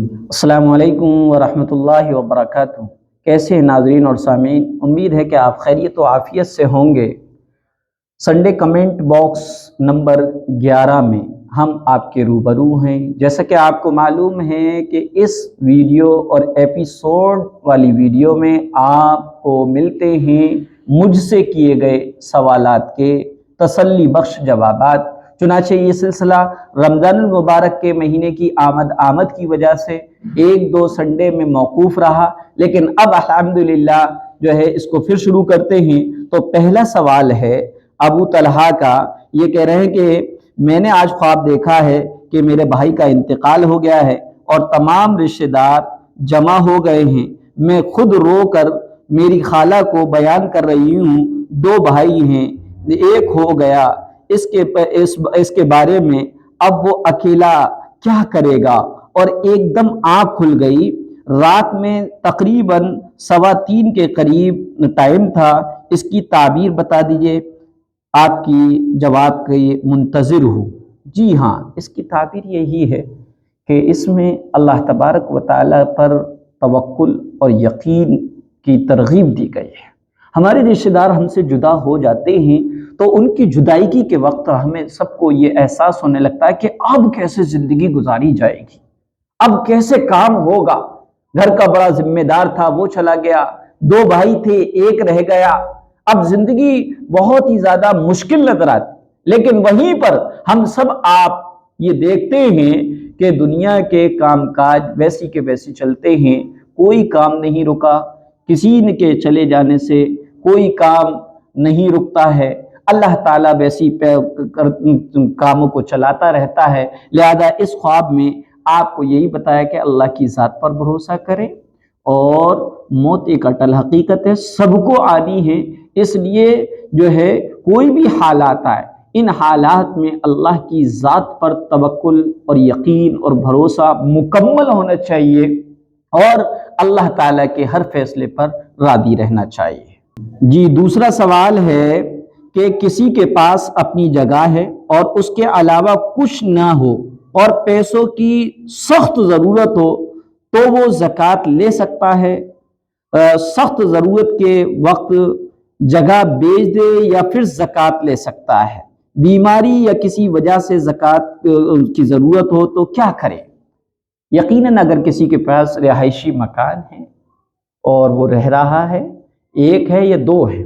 السلام علیکم ورحمۃ اللہ وبرکاتہ۔ کیسے ہیں ناظرین اور سامعین؟ امید ہے کہ آپ خیریت و عافیت سے ہوں گے۔ سنڈے کمنٹ باکس نمبر 11 میں ہم آپ کے روبرو ہیں۔ جیسا کہ آپ کو معلوم ہے کہ اس ویڈیو اور ایپیسوڈ والی ویڈیو میں آپ کو ملتے ہیں مجھ سے کیے گئے سوالات کے تسلی بخش جوابات۔ چنانچہ یہ سلسلہ رمضان المبارک کے مہینے کی آمد کی وجہ سے ایک دو سنڈے میں موقوف رہا، لیکن اب الحمدللہ جو ہے اس کو پھر شروع کرتے ہیں۔ تو پہلا سوال ہے ابو طلحہ کا۔ یہ کہہ رہے ہیں کہ میں نے آج خواب دیکھا ہے کہ میرے بھائی کا انتقال ہو گیا ہے اور تمام رشتہ دار جمع ہو گئے ہیں۔ میں خود رو کر میری خالہ کو بیان کر رہی ہوں، 2 بھائی ہیں، ایک ہو گیا، اس کے بارے میں اب وہ اکیلا کیا کرے گا؟ اور ایک دم آنکھ کھل گئی۔ رات میں تقریباً 3:15 کے قریب ٹائم تھا۔ اس کی تعبیر بتا دیجئے، آپ کی جواب کی منتظر ہوں۔ جی ہاں، اس کی تعبیر یہی ہے کہ اس میں اللہ تبارک و تعالیٰ پر توکل اور یقین کی ترغیب دی گئی ہے۔ ہمارے رشتہ دار ہم سے جدا ہو جاتے ہیں تو ان کی جدائیگی کے وقت ہمیں سب کو یہ احساس ہونے لگتا ہے کہ اب کیسے زندگی گزاری جائے گی، اب کیسے کام ہوگا۔ گھر کا بڑا ذمہ دار تھا، وہ چلا گیا، 2 بھائی تھے، ایک رہ گیا، اب زندگی بہت ہی زیادہ مشکل نظر آتی۔ لیکن وہیں پر ہم سب آپ یہ دیکھتے ہیں کہ دنیا کے کام کاج ویسی کے ویسی چلتے ہیں، کوئی کام نہیں رکا، کسی کے چلے جانے سے کوئی کام نہیں رکتا ہے۔ اللہ تعالیٰ ویسی کاموں کو چلاتا رہتا ہے۔ لہذا اس خواب میں آپ کو یہی بتایا کہ اللہ کی ذات پر بھروسہ کریں، اور موت ایک اٹل حقیقت ہے، سب کو آنی ہے۔ اس لیے جو ہے کوئی بھی حالات آئے، ان حالات میں اللہ کی ذات پر توکل اور یقین اور بھروسہ مکمل ہونا چاہیے، اور اللہ تعالیٰ کے ہر فیصلے پر راضی رہنا چاہیے۔ جی، دوسرا سوال ہے کہ کسی کے پاس اپنی جگہ ہے اور اس کے علاوہ کچھ نہ ہو اور پیسوں کی سخت ضرورت ہو تو وہ زکوٰۃ لے سکتا ہے؟ سخت ضرورت کے وقت جگہ بیچ دے یا پھر زکوٰۃ لے سکتا ہے؟ بیماری یا کسی وجہ سے زکوٰۃ کی ضرورت ہو تو کیا کرے؟ یقیناً اگر کسی کے پاس رہائشی مکان ہے اور وہ رہ رہا ہے، 1 ہے یا 2 ہے،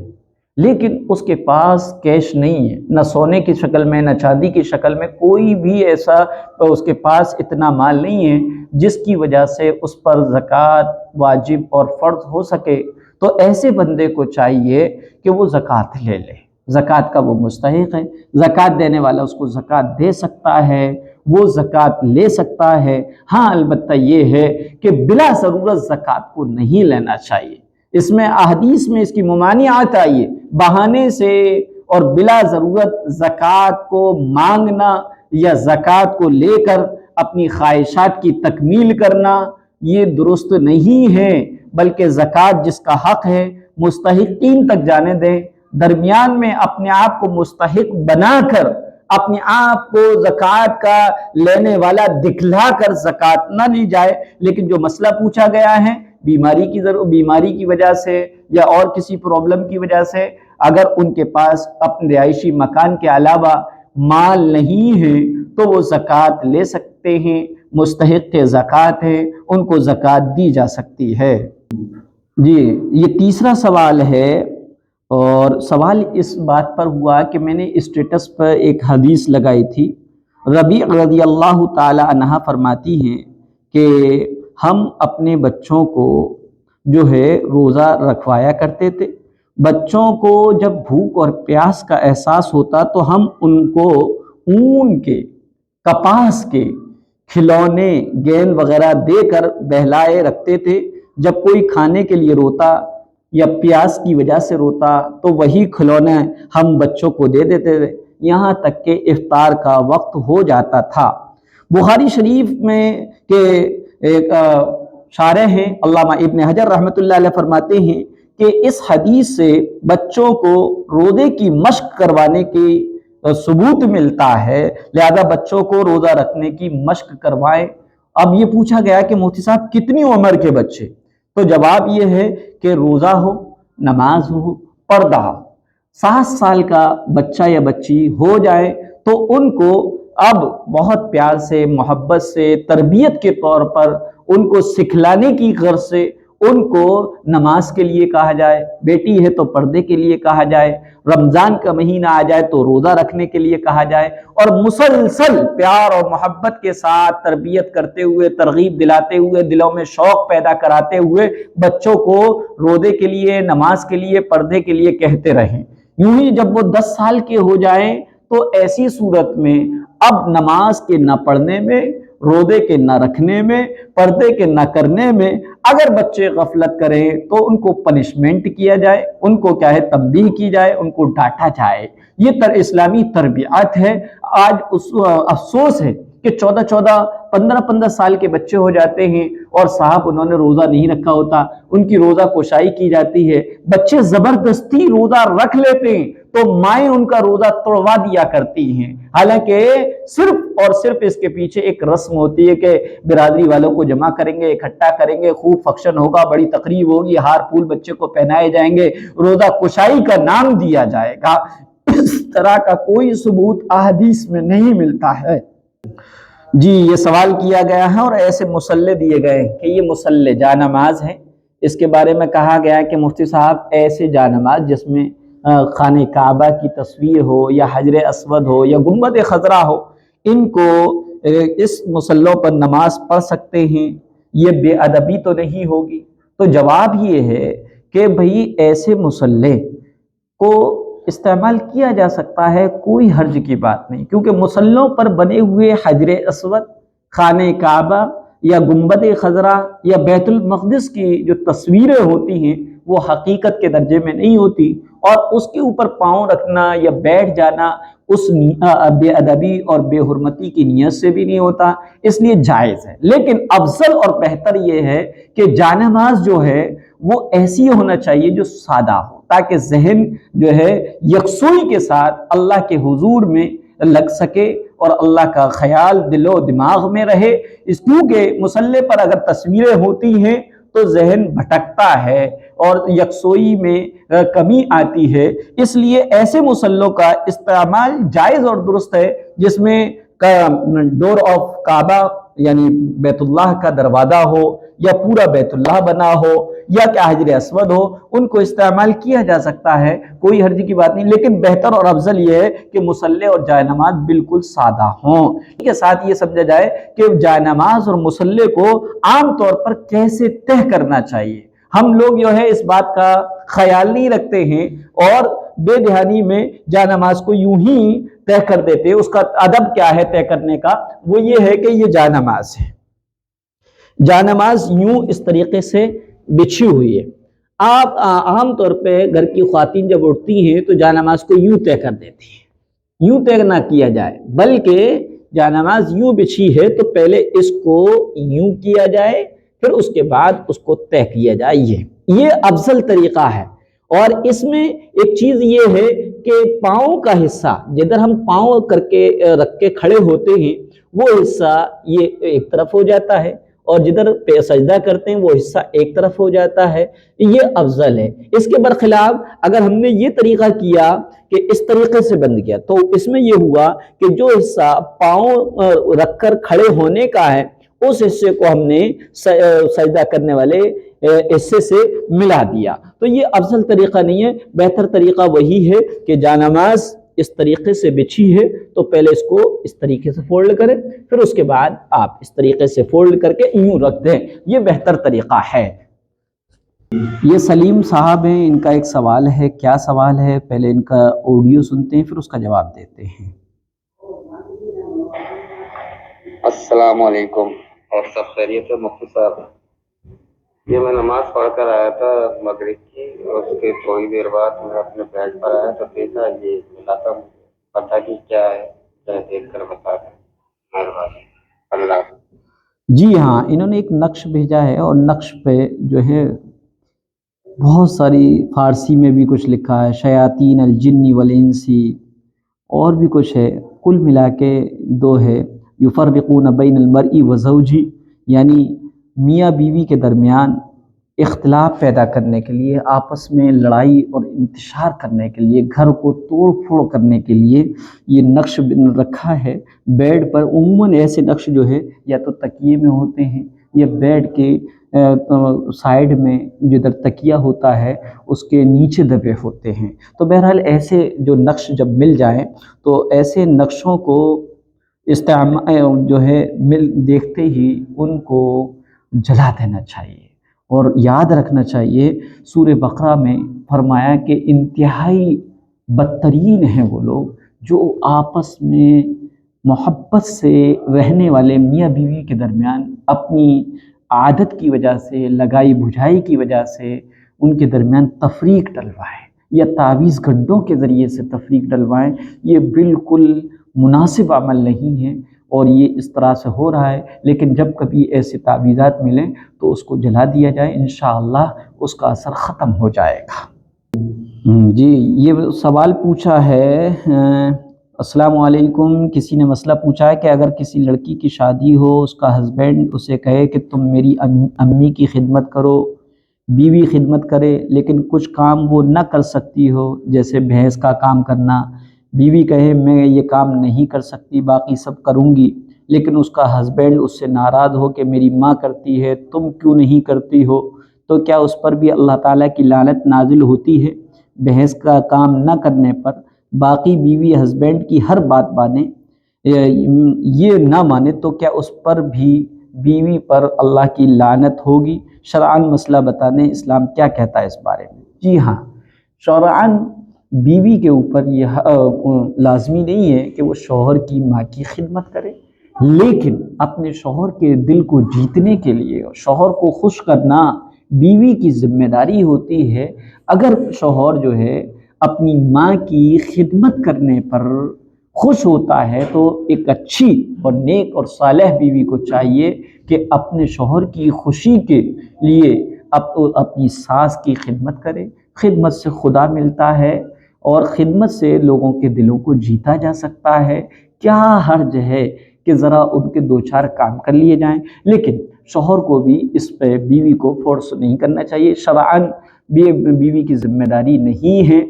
لیکن اس کے پاس کیش نہیں ہے، نہ سونے کی شکل میں نہ چاندی کی شکل میں، کوئی بھی ایسا اس کے پاس اتنا مال نہیں ہے جس کی وجہ سے اس پر زکوٰۃ واجب اور فرض ہو سکے، تو ایسے بندے کو چاہیے کہ وہ زکوٰۃ لے لے۔ زکوٰۃ کا وہ مستحق ہے، زکوٰۃ دینے والا اس کو زکوٰۃ دے سکتا ہے، وہ زکوٰۃ لے سکتا ہے۔ ہاں، البتہ یہ ہے کہ بلا ضرورت زکوٰۃ کو نہیں لینا چاہیے۔ اس میں احادیث میں اس کی ممانعت آئی ہے، بہانے سے اور بلا ضرورت زکوٰۃ کو مانگنا یا زکوٰۃ کو لے کر اپنی خواہشات کی تکمیل کرنا یہ درست نہیں ہے، بلکہ زکوٰۃ جس کا حق ہے مستحقین تک جانے دیں۔ درمیان میں اپنے آپ کو مستحق بنا کر، اپنے آپ کو زکوٰۃ کا لینے والا دکھلا کر زکوٰۃ نہ لی جائے۔ لیکن جو مسئلہ پوچھا گیا ہے، بیماری کی وجہ سے یا اور کسی پرابلم کی وجہ سے اگر ان کے پاس اپنے رہائشی مکان کے علاوہ مال نہیں ہے تو وہ زکوٰۃ لے سکتے ہیں، مستحق زکوٰۃ ہے، ان کو زکوٰۃ دی جا سکتی ہے۔ جی، یہ تیسرا سوال ہے، اور سوال اس بات پر ہوا کہ میں نے اسٹیٹس پر ایک حدیث لگائی تھی۔ ربیع رضی اللہ تعالی عنہ فرماتی ہیں کہ ہم اپنے بچوں کو جو ہے روزہ رکھوایا کرتے تھے۔ بچوں کو جب بھوک اور پیاس کا احساس ہوتا تو ہم ان کو اون کے، کپاس کے کھلونے، گیند وغیرہ دے کر بہلائے رکھتے تھے۔ جب کوئی کھانے کے لیے روتا یا پیاس کی وجہ سے روتا تو وہی کھلونے ہم بچوں کو دے دیتے تھے، یہاں تک کہ افطار کا وقت ہو جاتا تھا۔ بخاری شریف میں کہ ایک شارح ہیں علامہ ابن حجر رحمۃ اللہ علیہ فرماتے ہیں کہ اس حدیث سے بچوں کو روزے کی مشق کروانے کی ثبوت ملتا ہے، لہذا بچوں کو روزہ رکھنے کی مشق کروائیں اب یہ پوچھا گیا کہ مفتی صاحب کتنی عمر کے بچے؟ تو جواب یہ ہے کہ روزہ ہو، نماز ہو، پردہ ہو، 7 سال کا بچہ یا بچی ہو جائے تو ان کو اب بہت پیار سے، محبت سے، تربیت کے طور پر ان کو سکھلانے کی غرض سے ان کو نماز کے لیے کہا جائے، بیٹی ہے تو پردے کے لیے کہا جائے، رمضان کا مہینہ آ جائے تو روزہ رکھنے کے لیے کہا جائے، اور مسلسل پیار اور محبت کے ساتھ تربیت کرتے ہوئے، ترغیب دلاتے ہوئے، دلوں میں شوق پیدا کراتے ہوئے بچوں کو روزے کے لیے، نماز کے لیے، پردے کے لیے کہتے رہیں۔ یوں ہی جب وہ 10 سال کے ہو جائیں تو ایسی صورت میں اب نماز کے نہ پڑھنے میں، روزے کے نہ رکھنے میں، پردے کے نہ کرنے میں اگر بچے غفلت کریں تو ان کو پنشمنٹ کیا جائے، ان کو کیا ہے تنبیہ کی جائے، ان کو ڈانٹا جائے۔ یہ اسلامی تربیت ہے۔ آج افسوس ہے کہ 14 15 سال کے بچے ہو جاتے ہیں اور صاحب انہوں نے روزہ نہیں رکھا ہوتا، ان کی روزہ کشائی کی جاتی ہے، بچے زبردستی روزہ رکھ لیتے ہیں تو مائیں ان کا روزہ توڑوا دیا کرتی ہیں، حالانکہ صرف اور صرف اس کے پیچھے ایک رسم ہوتی ہے کہ برادری والوں کو جمع کریں گے، اکٹھا کریں گے، خوب فنکشن ہوگا، بڑی تقریب ہوگی، ہار پھول بچے کو پہنائے جائیں گے، روزہ کشائی کا نام دیا جائے گا۔ اس طرح کا کوئی ثبوت احادیث میں نہیں ملتا ہے۔ جی یہ سوال کیا گیا ہے اور ایسے مسلح دیے گئے ہیں کہ یہ مسلح جانماز ہے۔ اس کے بارے میں کہا گیا ہے کہ مفتی صاحب ایسے جانماز جس میں خانہ کعبہ کی تصویر ہو یا حجر اسود ہو یا گنبد خضرا ہو، ان کو اس مسلحوں پر نماز پڑھ سکتے ہیں، یہ بے ادبی تو نہیں ہوگی؟ تو جواب یہ ہے کہ بھئی ایسے مسلح کو استعمال کیا جا سکتا ہے، کوئی حرج کی بات نہیں، کیونکہ مسلحوں پر بنے ہوئے حجر اسود، خانہ کعبہ یا گنبد خضرا یا بیت المقدس کی جو تصویریں ہوتی ہیں وہ حقیقت کے درجے میں نہیں ہوتی، اور اس کے اوپر پاؤں رکھنا یا بیٹھ جانا اس بے ادبی اور بے حرمتی کی نیت سے بھی نہیں ہوتا، اس لیے جائز ہے۔ لیکن افضل اور بہتر یہ ہے کہ جانماز جو ہے وہ ایسی ہونا چاہیے جو سادہ ہو، تاکہ ذہن جو ہے یکسوئی کے ساتھ اللہ کے حضور میں لگ سکے اور اللہ کا خیال دل و دماغ میں رہے۔ اس کیونکہ مصلی پر اگر تصویریں ہوتی ہیں تو ذہن بھٹکتا ہے اور یکسوئی میں کمی آتی ہے، اس لیے ایسے مصلوں کا استعمال جائز اور درست ہے جس میں ڈور آف کعبہ یعنی بیت اللہ کا دروازہ ہو یا پورا بیت اللہ بنا ہو یا کہ حجر اسود ہو، ان کو استعمال کیا جا سکتا ہے، کوئی حرج کی بات نہیں۔ لیکن بہتر اور افضل یہ ہے کہ مصلی اور جائنماز بالکل سادہ ہوں۔ اس کے ساتھ یہ سمجھا جائے کہ جائنماز اور مصلی کو عام طور پر کیسے طے کرنا چاہیے۔ ہم لوگ جو ہے اس بات کا خیال نہیں رکھتے ہیں اور بے دہانی میں جائنماز کو یوں ہی طے کر دیتے ہیں۔ اس کا ادب کیا ہے طے کرنے کا؟ وہ یہ ہے کہ یہ جائنماز ہے، جائنماز یوں اس طریقے سے بچھی ہوئی ہے۔ آپ عام طور پہ گھر کی خواتین جب اٹھتی ہیں تو جائنماز کو یوں طے کر دیتی ہیں، یوں طے نہ کیا جائے بلکہ جائنماز یوں بچھی ہے تو پہلے اس کو یوں کیا جائے، پھر اس کے بعد اس کو طے کیا جائے۔ یہ افضل طریقہ ہے۔ اور اس میں ایک چیز یہ ہے کہ پاؤں کا حصہ جدھر ہم پاؤں کر کے رکھ کے کھڑے ہوتے ہیں وہ حصہ یہ ایک طرف ہو جاتا ہے، اور جدھر پہ سجدہ کرتے ہیں وہ حصہ ایک طرف ہو جاتا ہے، یہ افضل ہے۔ اس کے برخلاف اگر ہم نے یہ طریقہ کیا کہ اس طریقے سے بند کیا تو اس میں یہ ہوا کہ جو حصہ پاؤں رکھ کر کھڑے ہونے کا ہے اس حصے کو ہم نے سجدہ کرنے والے حصے سے ملا دیا، تو یہ افضل طریقہ نہیں ہے۔ بہتر طریقہ وہی ہے کہ جانماز اس طریقے سے بچھی ہے تو پہلے اس کو اس طریقے سے فولڈ کریں، پھر اس کے بعد آپ اس طریقے سے فولڈ کر کے یوں رکھ دیں، یہ بہتر طریقہ ہے۔ یہ سلیم صاحب ہیں، ان کا ایک سوال ہے۔ کیا سوال ہے؟ پہلے ان کا آڈیو سنتے ہیں پھر اس کا جواب دیتے ہیں۔ السلام علیکم، اور سب خیریت ہے مفتی صاحب؟ یہ میں نماز پڑھ کر آیا تھا مغرب کی، اور اس کے تھوڑی دیر بعد میں اپنے بیڈ پر آیا تو دیکھا یہ ملا تھا، پتہ نہیں کیا ہے، کیا دیکھ کر بتا دیں مہربانی، اللہ۔ جی ہاں، انہوں نے ایک نقش بھیجا ہے اور نقش پہ جو ہے بہت ساری فارسی میں بھی کچھ لکھا ہے، شیاطین الجن والانسی اور بھی کچھ ہے، کل ملا کے 2 ہے، یفرقون بین المرء وزوجہ، یعنی میاں بیوی کے درمیان اختلاف پیدا کرنے کے لیے، آپس میں لڑائی اور انتشار کرنے کے لیے، گھر کو توڑ پھوڑ کرنے کے لیے یہ نقش رکھا ہے بیڈ پر۔ عموماً ایسے نقش جو ہے یا تو تکیے میں ہوتے ہیں یا بیڈ کے سائیڈ میں جدھر تکیہ ہوتا ہے اس کے نیچے دبے ہوتے ہیں۔ تو بہرحال ایسے جو نقش جب مل جائیں تو ایسے نقشوں کو جو ہے دیکھتے ہی ان کو جلا دینا چاہیے۔ اور یاد رکھنا چاہیے سورہ بقرہ میں فرمایا کہ انتہائی بدترین ہیں وہ لوگ جو آپس میں محبت سے رہنے والے میاں بیوی کے درمیان اپنی عادت کی وجہ سے، لگائی بجھائی کی وجہ سے ان کے درمیان تفریق ڈلوائیں یا تعویذ گڈھوں کے ذریعے سے تفریق ڈلوائیں۔ یہ بالکل مناسب عمل نہیں ہے اور یہ اس طرح سے ہو رہا ہے، لیکن جب کبھی ایسے تعویذات ملیں تو اس کو جلا دیا جائے، انشاءاللہ اس کا اثر ختم ہو جائے گا۔ جی یہ سوال پوچھا ہے، السلام علیکم، کسی نے مسئلہ پوچھا ہے کہ اگر کسی لڑکی کی شادی ہو، اس کا ہسبینڈ اسے کہے کہ تم میری امی کی خدمت کرو، بیوی خدمت کرے، لیکن کچھ کام وہ نہ کر سکتی ہو جیسے بھینس کا کام کرنا، بیوی کہے میں یہ کام نہیں کر سکتی باقی سب کروں گی، لیکن اس کا ہسبینڈ اس سے ناراض ہو کہ میری ماں کرتی ہے تم کیوں نہیں کرتی ہو، تو کیا اس پر بھی اللہ تعالیٰ کی لعنت نازل ہوتی ہے؟ بھینس کا کام نہ کرنے پر باقی بیوی ہسبینڈ کی ہر بات مانے، یہ نہ مانے، تو کیا اس پر بھی بیوی پر اللہ کی لعنت ہوگی؟ شرعاً مسئلہ بتانے اسلام کیا کہتا ہے اس بارے میں؟ جی ہاں، شرعاً بیوی کے اوپر یہ لازمی نہیں ہے کہ وہ شوہر کی ماں کی خدمت کرے، لیکن اپنے شوہر کے دل کو جیتنے کے لیے شوہر کو خوش کرنا بیوی کی ذمہ داری ہوتی ہے۔ اگر شوہر جو ہے اپنی ماں کی خدمت کرنے پر خوش ہوتا ہے تو ایک اچھی اور نیک اور صالح بیوی کو چاہیے کہ اپنے شوہر کی خوشی کے لیے اپنی ساس کی خدمت کرے۔ خدمت سے خدا ملتا ہے اور خدمت سے لوگوں کے دلوں کو جیتا جا سکتا ہے۔ کیا حرج ہے کہ ذرا ان کے دو چار کام کر لیے جائیں، لیکن شوہر کو بھی اس پہ بیوی کو فورس نہیں کرنا چاہیے، شرعاً بیوی کی ذمہ داری نہیں ہے۔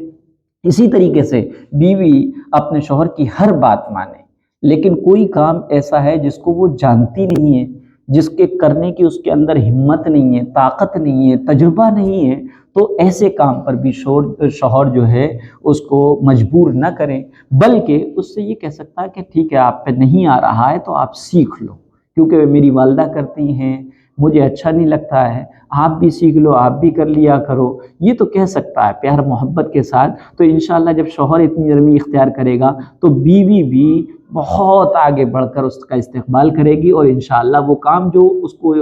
اسی طریقے سے بیوی اپنے شوہر کی ہر بات مانے، لیکن کوئی کام ایسا ہے جس کو وہ جانتی نہیں ہے، جس کے کرنے کی اس کے اندر ہمت نہیں ہے، طاقت نہیں ہے، تجربہ نہیں ہے، تو ایسے کام پر بھی شوہر جو ہے اس کو مجبور نہ کریں، بلکہ اس سے یہ کہہ سکتا ہے کہ ٹھیک ہے آپ پہ نہیں آ رہا ہے تو آپ سیکھ لو، کیونکہ میری والدہ کرتی ہیں، مجھے اچھا نہیں لگتا ہے، آپ بھی سیکھ لو، آپ بھی کر لیا کرو، یہ تو کہہ سکتا ہے پیار محبت کے ساتھ۔ تو انشاءاللہ جب شوہر اتنی نرمی اختیار کرے گا تو بیوی بھی بہت آگے بڑھ کر اس کا استقبال کرے گی، اور انشاءاللہ وہ کام جو اس کو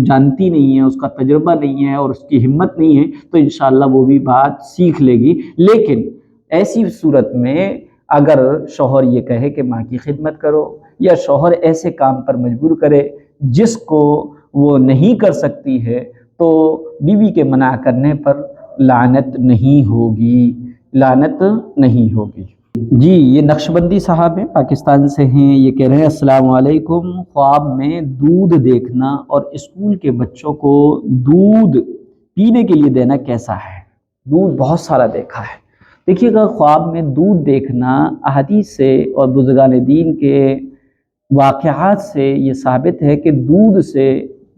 جانتی نہیں ہے، اس کا تجربہ نہیں ہے اور اس کی ہمت نہیں ہے، تو انشاءاللہ وہ بھی بات سیکھ لے گی۔ لیکن ایسی صورت میں اگر شوہر یہ کہے کہ ماں کی خدمت کرو، یا شوہر ایسے کام پر مجبور کرے جس کو وہ نہیں کر سکتی ہے، تو بیوی کے منع کرنے پر لعنت نہیں ہوگی، لعنت نہیں ہوگی۔ جی یہ نقشبندی صاحب ہیں، پاکستان سے ہیں، یہ کہہ رہے ہیں السلام علیکم، خواب میں دودھ دیکھنا اور اسکول کے بچوں کو دودھ پینے کے لیے دینا کیسا ہے؟ دودھ بہت سارا دیکھا ہے۔ دیکھیے گا، خواب میں دودھ دیکھنا احادیث سے اور بزرگان دین کے واقعات سے یہ ثابت ہے کہ دودھ سے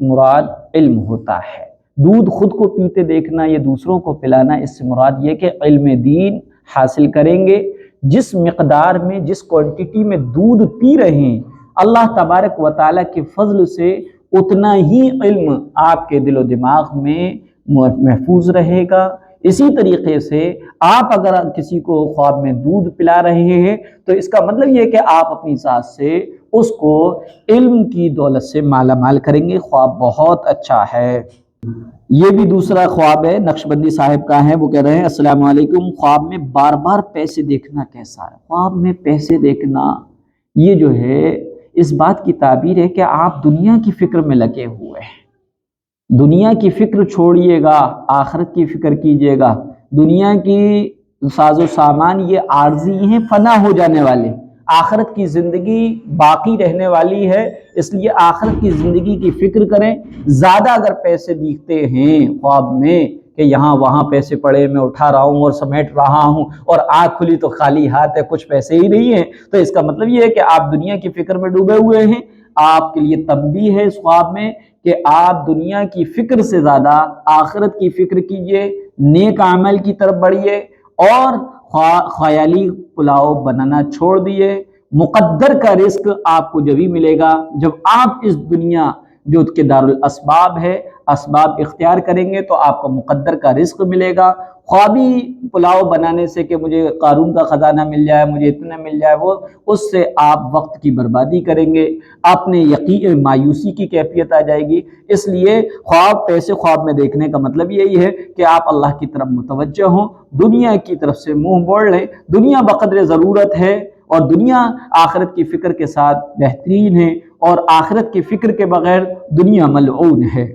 مراد علم ہوتا ہے۔ دودھ خود کو پیتے دیکھنا یا دوسروں کو پلانا، اس سے مراد یہ کہ علم دین حاصل کریں گے۔ جس مقدار میں، جس کوانٹٹی میں دودھ پی رہے ہیں، اللہ تبارک و تعالیٰ کے فضل سے اتنا ہی علم آپ کے دل و دماغ میں محفوظ رہے گا۔ اسی طریقے سے آپ اگر کسی کو خواب میں دودھ پلا رہے ہیں تو اس کا مطلب یہ کہ آپ اپنی ذات سے اس کو علم کی دولت سے مالا مال کریں گے۔ خواب بہت اچھا ہے۔ یہ بھی دوسرا خواب ہے، نقشبندی صاحب کا ہے، وہ کہہ رہے ہیں السلام علیکم، خواب میں بار بار پیسے دیکھنا کیسا ہے؟ خواب میں پیسے دیکھنا یہ جو ہے اس بات کی تعبیر ہے کہ آپ دنیا کی فکر میں لگے ہوئے ہیں۔ دنیا کی فکر چھوڑیے گا، آخرت کی فکر کیجیے گا۔ دنیا کی ساز و سامان یہ عارضی ہیں، فنا ہو جانے والے۔ آخرت کی زندگی باقی رہنے والی ہے، اس لیے آخرت کی زندگی کی فکر کریں۔ زیادہ اگر پیسے دیکھتے ہیں خواب میں کہ یہاں وہاں پیسے پڑے، میں اٹھا رہا ہوں اور سمیٹ رہا ہوں، اور آنکھ کھلی تو خالی ہاتھ ہے، کچھ پیسے ہی نہیں ہیں، تو اس کا مطلب یہ ہے کہ آپ دنیا کی فکر میں ڈوبے ہوئے ہیں۔ آپ کے لیے تنبیہ ہے اس خواب میں کہ آپ دنیا کی فکر سے زیادہ آخرت کی فکر کیجئے، نیک عمل کی طرف بڑھیے، اور خیالی پلاؤ بنانا چھوڑ دیے۔ مقدر کا رزق آپ کو جبھی ملے گا جب آپ اس دنیا جو کہ دارالاسباب ہے، اسباب اختیار کریں گے تو آپ کو مقدر کا رزق ملے گا۔ خوابی پلاؤ بنانے سے کہ مجھے قارون کا خزانہ مل جائے، مجھے اتنا مل جائے، وہ اس سے آپ وقت کی بربادی کریں گے، اپنے یقین مایوسی کی کیفیت آ جائے گی۔ اس لیے پیسے خواب میں دیکھنے کا مطلب یہی ہے کہ آپ اللہ کی طرف متوجہ ہوں، دنیا کی طرف سے منہ موڑ لیں۔ دنیا بقدر ضرورت ہے، اور دنیا آخرت کی فکر کے ساتھ بہترین ہے، اور آخرت کی فکر کے بغیر دنیا ملعون ہے۔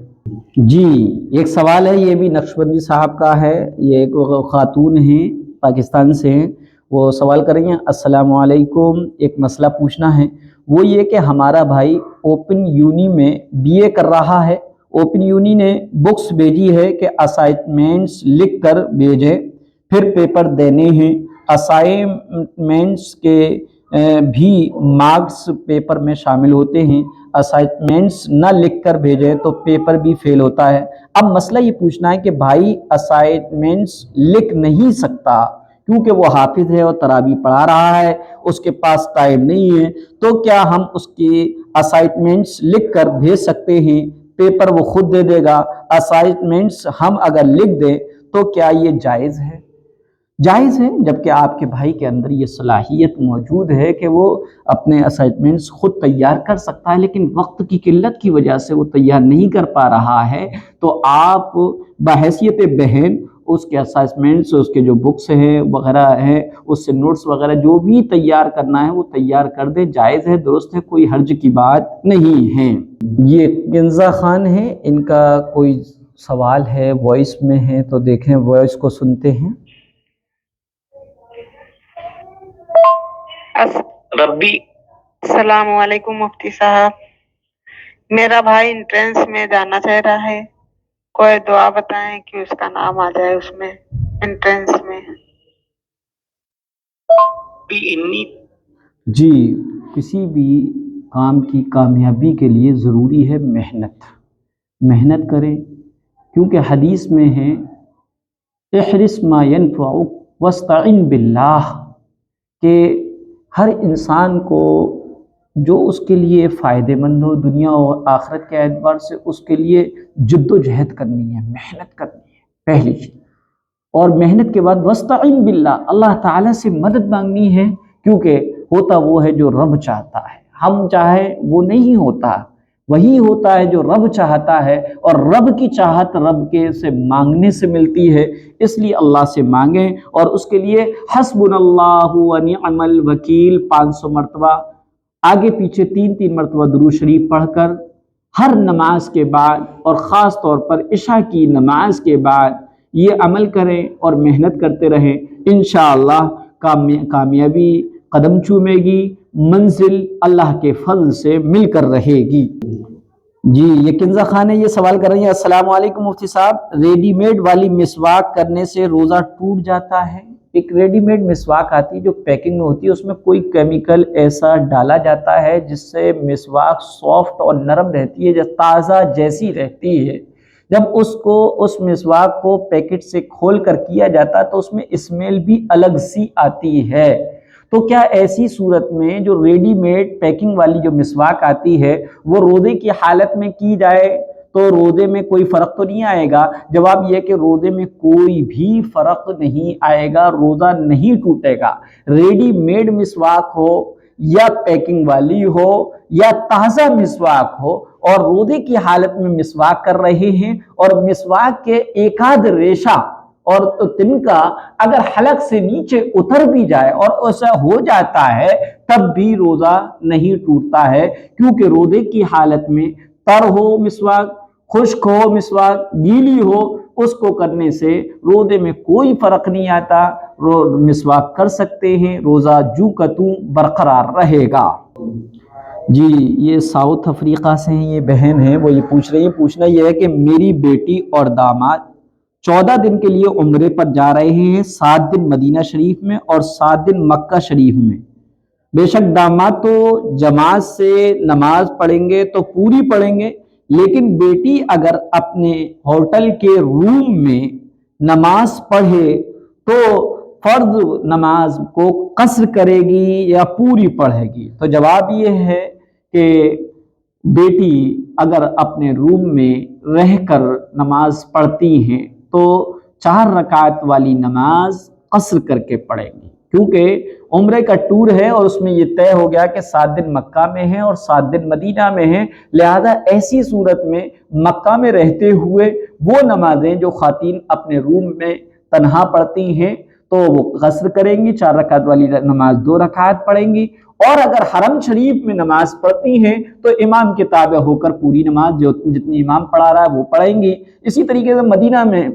جی ایک سوال ہے، یہ بھی نقشبندی صاحب کا ہے، یہ ایک خاتون ہیں پاکستان سے ہیں، وہ سوال کر رہی ہیں، السلام علیکم، ایک مسئلہ پوچھنا ہے، وہ یہ کہ ہمارا بھائی اوپن یونی میں بی اے کر رہا ہے، اوپن یونی نے بکس بھیجی ہے کہ اسائنمنٹس لکھ کر بھیجیں، پھر پیپر دینے ہیں، اسائنمنٹس کے بھی مارکس پیپر میں شامل ہوتے ہیں، اسائنمنٹس نہ لکھ کر بھیجیں تو پیپر بھی فیل ہوتا ہے۔ اب مسئلہ یہ پوچھنا ہے کہ بھائی اسائنمنٹس لکھ نہیں سکتا کیونکہ وہ حافظ ہے اور تراویح پڑھا رہا ہے، اس کے پاس ٹائم نہیں ہے، تو کیا ہم اس کی اسائنمنٹس لکھ کر بھیج سکتے ہیں؟ پیپر وہ خود دے دے گا، اسائنمنٹس ہم اگر لکھ دیں تو کیا یہ جائز ہے؟ جائز ہے، جبکہ آپ کے بھائی کے اندر یہ صلاحیت موجود ہے کہ وہ اپنے اسائنمنٹس خود تیار کر سکتا ہے، لیکن وقت کی قلت کی وجہ سے وہ تیار نہیں کر پا رہا ہے، تو آپ بحیثیت بہن اس کے اسائنمنٹس، اس کے جو بکس ہیں وغیرہ ہیں، اس سے نوٹس وغیرہ جو بھی تیار کرنا ہے وہ تیار کر دیں، جائز ہے، درست ہے، کوئی حرج کی بات نہیں ہے۔ یہ کنزا خان ہے، ان کا کوئی سوال ہے، وائس میں ہے، تو دیکھیں وائس کو سنتے ہیں۔ ربی السلام علیکم مفتی صاحب، میرا بھائی انٹرنس میں جانا چاہ رہا ہے، کوئی دعا بتائیں کہ اس کا نام آ جائے اس میں انٹرنس میں۔ جی کسی بھی کام کی کامیابی کے لیے ضروری ہے محنت کریں، کیونکہ حدیث میں ہے احرص ما ينفعک واستعن باللہ، کہ ہر انسان کو جو اس کے لیے فائدہ مند ہو دنیا اور آخرت کے اعتبار سے، اس کے لیے جد و جہد کرنی ہے، محنت کرنی ہے پہلی چیز، اور محنت کے بعد واستعن باللہ، اللہ تعالیٰ سے مدد مانگنی ہے، کیونکہ ہوتا وہ ہے جو رب چاہتا ہے، ہم چاہیں وہ نہیں ہوتا، وہی ہوتا ہے جو رب چاہتا ہے، اور رب کی چاہت رب کے سے مانگنے سے ملتی ہے، اس لیے اللہ سے مانگیں، اور اس کے لیے حسبنا اللہ ونعم الوکیل 500 مرتبہ آگے پیچھے 3 مرتبہ درود شریف پڑھ کر ہر نماز کے بعد، اور خاص طور پر عشاء کی نماز کے بعد یہ عمل کریں اور محنت کرتے رہیں، انشاءاللہ کامیابی قدم چومے گی، منزل اللہ کے فضل سے مل کر رہے گی۔ جی یہ کنزا خان ہے، یہ سوال کر رہی ہیں، السلام علیکم مفتی صاحب، ریڈی میڈ والی مسواک کرنے سے روزہ ٹوٹ جاتا ہے؟ ایک ریڈی میڈ مسواک آتی ہے جو پیکنگ میں ہوتی ہے، اس میں کوئی کیمیکل ایسا ڈالا جاتا ہے جس سے مسواک سافٹ اور نرم رہتی ہے، تازہ جیسی رہتی ہے۔ جب اس مسواک کو پیکٹ سے کھول کر کیا جاتا ہے تو اس میں اسمیل بھی الگ سی آتی ہے، تو کیا ایسی صورت میں جو ریڈی میڈ پیکنگ والی جو مسواک آتی ہے وہ روزے کی حالت میں کی جائے تو روزے میں کوئی فرق تو نہیں آئے گا؟ جواب یہ کہ روزے میں کوئی بھی فرق نہیں آئے گا، روزہ نہیں ٹوٹے گا، ریڈی میڈ مسواک ہو یا پیکنگ والی ہو یا تازہ مسواک ہو، اور روزے کی حالت میں مسواک کر رہے ہیں، اور مسواک کے ایک آدھ ریشہ اور تن کا اگر حلق سے نیچے اتر بھی جائے اور ایسا ہو جاتا ہے تب بھی روزہ نہیں ٹوٹتا ہے، کیونکہ روزے کی حالت میں تر ہو مسواک، خشک ہو مسواک، گیلی ہو، اس کو کرنے سے روزے میں کوئی فرق نہیں آتا، مسواک کر سکتے ہیں، روزہ جو کا توں برقرار رہے گا۔ جی یہ ساؤتھ افریقہ سے ہیں، یہ بہن ہیں، وہ یہ پوچھ رہی ہیں، پوچھنا یہ ہے کہ میری بیٹی اور داماد 14 دن کے لیے عمرے پر جا رہے ہیں، 7 دن مدینہ شریف میں اور 7 دن مکہ شریف میں۔ بے شک داماد تو جماعت سے نماز پڑھیں گے تو پوری پڑھیں گے، لیکن بیٹی اگر اپنے ہوٹل کے روم میں نماز پڑھے تو فرض نماز کو قصر کرے گی یا پوری پڑھے گی؟ تو جواب یہ ہے کہ بیٹی اگر اپنے روم میں رہ کر نماز پڑھتی ہیں تو 4 رکعت والی نماز قصر کر کے پڑھیں گی، کیونکہ عمرے کا ٹور ہے اور اس میں یہ طے ہو گیا کہ 7 دن مکہ میں ہیں اور 7 دن مدینہ میں ہیں، لہذا ایسی صورت میں مکہ میں رہتے ہوئے وہ نمازیں جو خواتین اپنے روم میں تنہا پڑھتی ہیں تو وہ قصر کریں گی، 4 رکعت والی نماز 2 رکعت پڑھیں گی، اور اگر حرم شریف میں نماز پڑھتی ہیں تو امام کے تابع ہو کر پوری نماز جو جتنی امام پڑھا رہا ہے وہ پڑھیں گی۔ اسی طریقے سے مدینہ میں